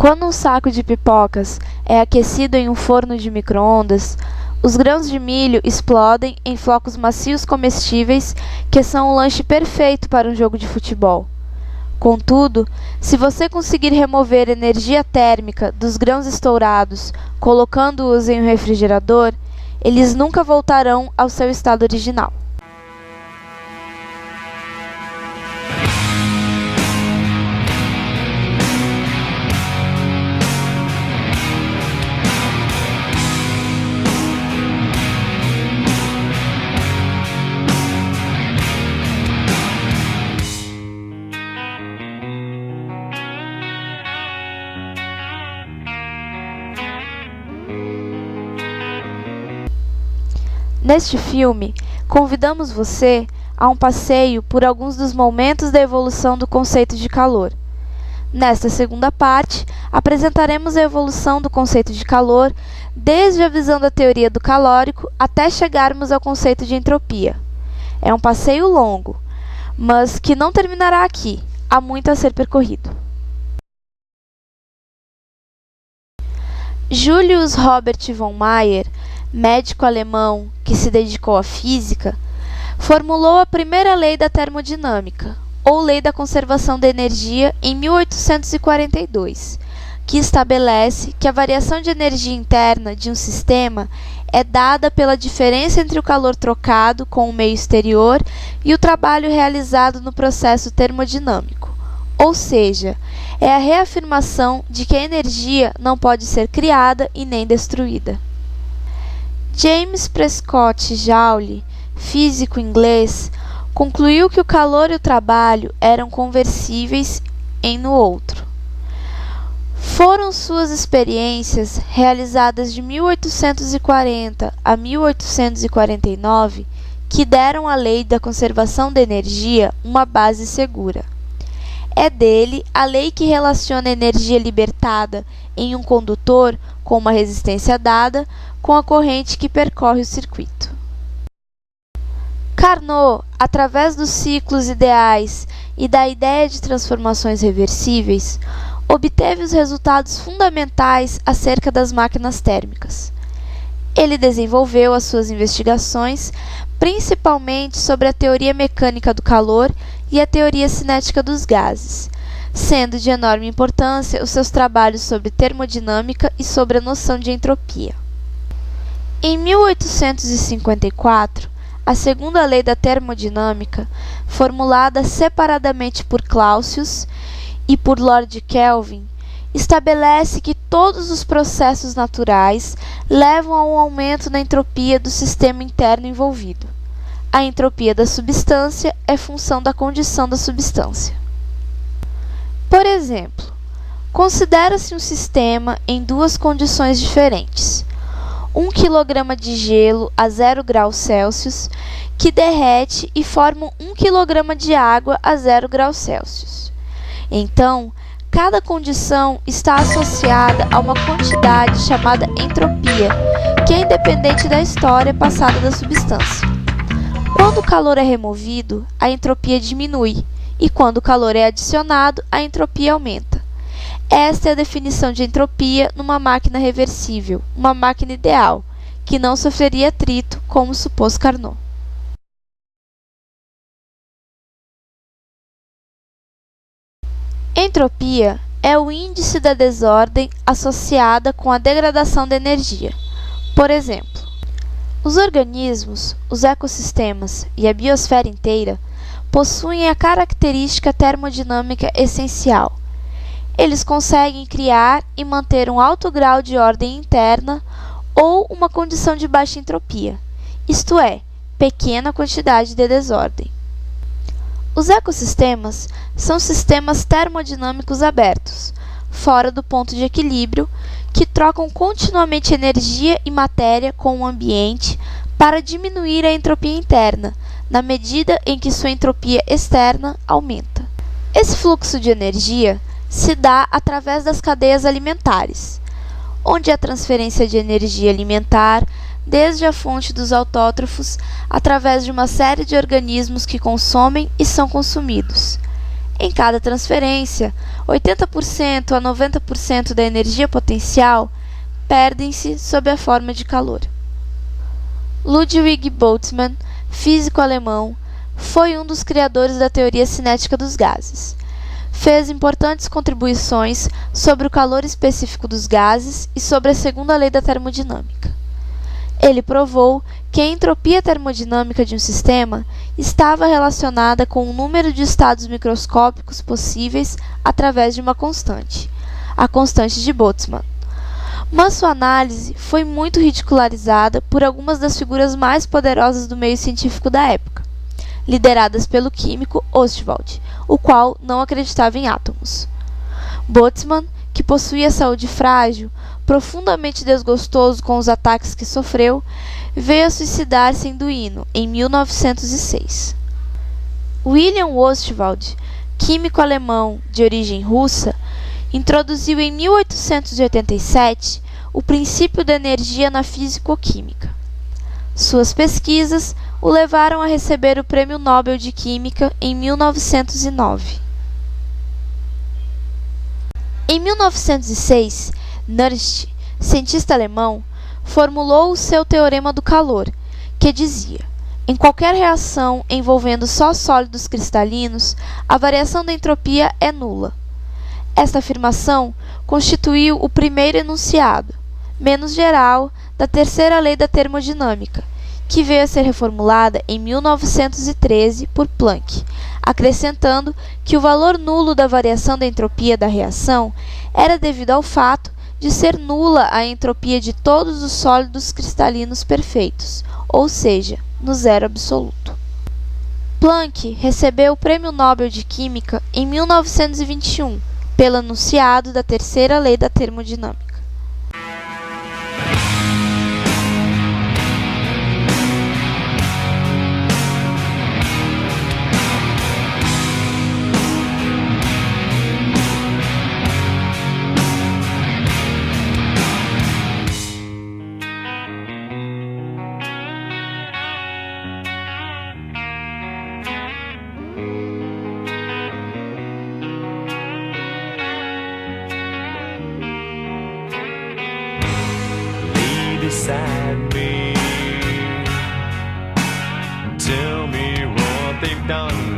Quando um saco de pipocas é aquecido em um forno de micro-ondas, os grãos de milho explodem em flocos macios comestíveis que são o lanche perfeito para um jogo de futebol. Contudo, se você conseguir remover energia térmica dos grãos estourados colocando-os em um refrigerador, eles nunca voltarão ao seu estado original. Neste filme, convidamos você a um passeio por alguns dos momentos da evolução do conceito de calor. Nesta segunda parte, apresentaremos a evolução do conceito de calor desde a visão da teoria do calórico até chegarmos ao conceito de entropia. É um passeio longo, mas que não terminará aqui. Há muito a ser percorrido. Julius Robert von Mayer, médico alemão que se dedicou à física, formulou a primeira lei da termodinâmica, ou lei da conservação da energia, em 1842, que estabelece que a variação de energia interna de um sistema é dada pela diferença entre o calor trocado com o meio exterior e o trabalho realizado no processo termodinâmico. Ou seja, é a reafirmação de que a energia não pode ser criada e nem destruída. James Prescott Joule, físico inglês, concluiu que o calor e o trabalho eram conversíveis em no outro. Foram suas experiências, realizadas de 1840 a 1849, que deram à lei da conservação da energia uma base segura. É dele a lei que relaciona a energia libertada em um condutor com uma resistência dada com a corrente que percorre o circuito. Carnot, através dos ciclos ideais e da ideia de transformações reversíveis, obteve os resultados fundamentais acerca das máquinas térmicas. Ele desenvolveu as suas investigações principalmente sobre a teoria mecânica do calor e a teoria cinética dos gases, sendo de enorme importância os seus trabalhos sobre termodinâmica e sobre a noção de entropia. Em 1854, a segunda lei da termodinâmica, formulada separadamente por Clausius e por Lord Kelvin, estabelece que todos os processos naturais levam a um aumento na entropia do sistema interno envolvido. A entropia da substância é função da condição da substância. Por exemplo, considera-se um sistema em duas condições diferentes. 1 kg de gelo a 0 graus Celsius, que derrete e forma 1 kg de água a 0 graus Celsius. Então, cada condição está associada a uma quantidade chamada entropia, que é independente da história passada da substância. Quando o calor é removido, a entropia diminui, e quando o calor é adicionado, a entropia aumenta. Esta é a definição de entropia numa máquina reversível, uma máquina ideal, que não sofreria atrito, como supôs Carnot. Entropia é o índice da desordem associada com a degradação da energia. Por exemplo, os organismos, os ecossistemas e a biosfera inteira possuem a característica termodinâmica essencial. Eles conseguem criar e manter um alto grau de ordem interna ou uma condição de baixa entropia, isto é, pequena quantidade de desordem. Os ecossistemas são sistemas termodinâmicos abertos, fora do ponto de equilíbrio, que trocam continuamente energia e matéria com o ambiente para diminuir a entropia interna, na medida em que sua entropia externa aumenta. Esse fluxo de energia se dá através das cadeias alimentares, onde a transferência de energia alimentar desde a fonte dos autótrofos através de uma série de organismos que consomem e são consumidos. Em cada transferência, 80% a 90% da energia potencial perdem-se sob a forma de calor. Ludwig Boltzmann, físico alemão, foi um dos criadores da teoria cinética dos gases. Fez importantes contribuições sobre o calor específico dos gases e sobre a segunda lei da termodinâmica. Ele provou que a entropia termodinâmica de um sistema estava relacionada com o número de estados microscópicos possíveis através de uma constante, a constante de Boltzmann. Mas sua análise foi muito ridicularizada por algumas das figuras mais poderosas do meio científico da época, lideradas pelo químico Ostwald, o qual não acreditava em átomos. Boltzmann, que possuía saúde frágil, profundamente desgostoso com os ataques que sofreu, veio a suicidar-se em Duino, em 1906. William Ostwald, químico alemão de origem russa, introduziu em 1887 o princípio da energia na físico-química. Suas pesquisas o levaram a receber o Prêmio Nobel de Química em 1909. Em 1906, Nernst, cientista alemão, formulou o seu teorema do calor, que dizia: em qualquer reação envolvendo só sólidos cristalinos, a variação da entropia é nula. Esta afirmação constituiu o primeiro enunciado, menos geral, da terceira lei da termodinâmica, que veio a ser reformulada em 1913 por Planck, acrescentando que o valor nulo da variação da entropia da reação era devido ao fato de ser nula a entropia de todos os sólidos cristalinos perfeitos, ou seja, no zero absoluto. Planck recebeu o Prêmio Nobel de Química em 1921, pelo enunciado da terceira lei da termodinâmica. Beside me, tell me what they've done